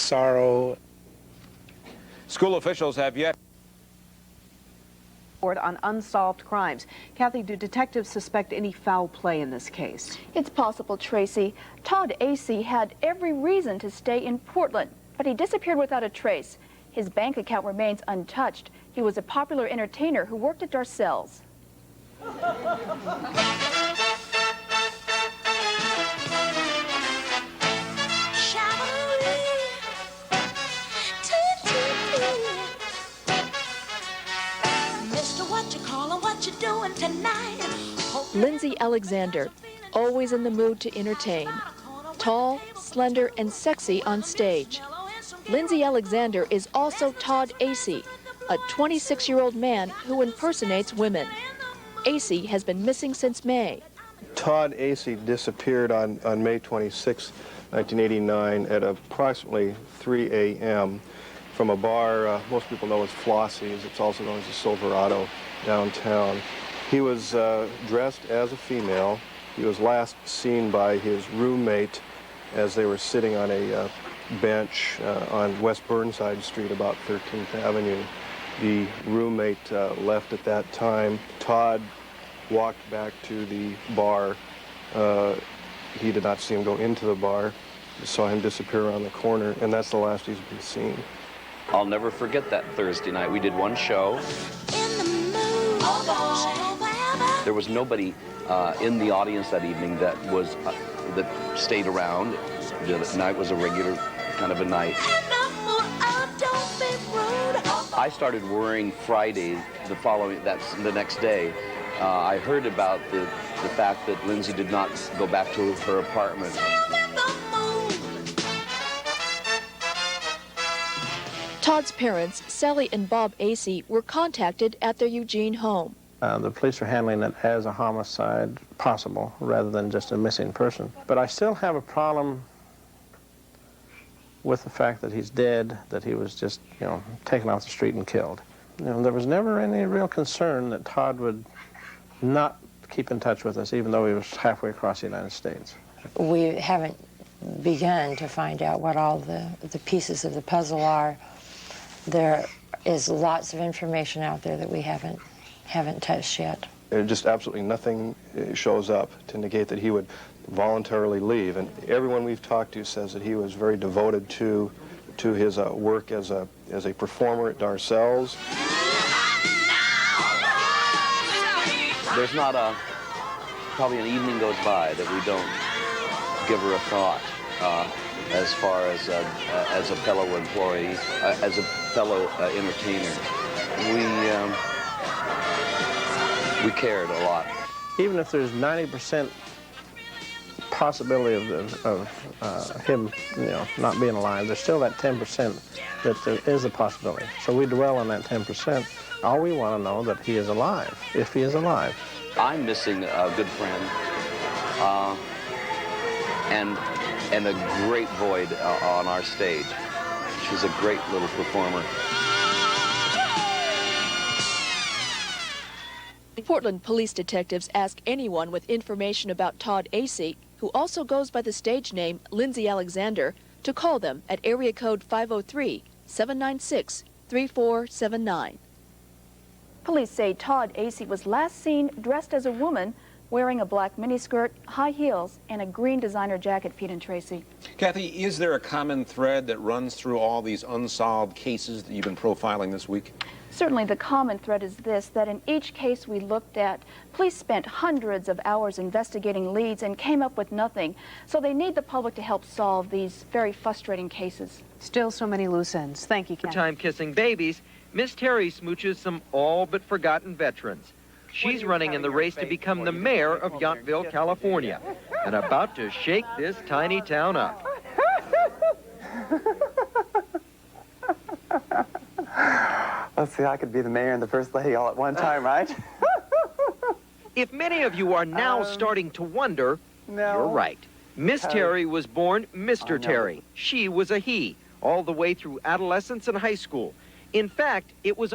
sorrow. School officials have yet on unsolved crimes. Kathy, do detectives suspect any foul play in this case? It's possible, Tracy. Todd Lyndsy had every reason to stay in Portland, but he disappeared without a trace. His bank account remains untouched. He was a popular entertainer who worked at Darcell's. Lyndsy Alexander, always in the mood to entertain. Tall, slender, and sexy on stage. Lyndsy Alexander is also Todd Lyndsy, a 26-year-old man who impersonates women. Lyndsy has been missing since May. Todd Lyndsy disappeared on May 26, 1989 at approximately 3 a.m. from a bar most people know as Flossie's. It's also known as the Silverado downtown. He was dressed as a female. He was last seen by his roommate as they were sitting on a bench on West Burnside Street, about 13th Avenue. The roommate left at that time. Todd walked back to the bar. He did not see him go into the bar. Saw him disappear around the corner, and that's the last he's been seen. I'll never forget that Thursday night. We did one show. There was nobody in the audience that evening that stayed around. The night was a regular kind of a night. I started worrying Friday, the next day. I heard about the fact that Lyndsy did not go back to her apartment. Todd's parents, Sally and Bob Lyndsy, were contacted at their Eugene home. The police are handling it as a homicide possible rather than just a missing person. But I still have a problem with the fact that he's dead, that he was just, taken off the street and killed. There was never any real concern that Todd would not keep in touch with us, even though he was halfway across the United States. We haven't begun to find out what all the pieces of the puzzle are. There is lots of information out there that we haven't touched yet. Just absolutely nothing shows up to negate that he would voluntarily leave. And everyone we've talked to says that he was very devoted to his work as a performer at Darcell's. There's not probably an evening goes by that we don't give her a thought as far as a fellow employee, as a fellow entertainer. We cared a lot. Even if there's 90% possibility of him, not being alive, there's still that 10% that there is a possibility. So we dwell on that 10%. All we want to know that he is alive, if he is alive. I'm missing a good friend and a great void on our stage. She's a great little performer. Portland police detectives ask anyone with information about Todd Lyndsy, who also goes by the stage name Lyndsy Alexander, to call them at area code 503-796-3479. Police say Todd Lyndsy was last seen dressed as a woman, wearing a black miniskirt, high heels, and a green designer jacket. Pete and Tracy. Kathy, is there a common thread that runs through all these unsolved cases that you've been profiling this week? Certainly the common thread is this, that in each case we looked at, police spent hundreds of hours investigating leads and came up with nothing. So they need the public to help solve these very frustrating cases. Still so many loose ends. Thank you, Ken. Time kissing babies, Miss Terry smooches some all-but-forgotten veterans. She's running in the race to become the mayor of Yountville, California, and about to shake this tiny town up. Let's see, I could be the mayor and the first lady all at one time, right? If many of you are now starting to wonder, you're right. Miss Terry was born Mr. Terry. She was a he, all the way through adolescence and high school. In fact, it was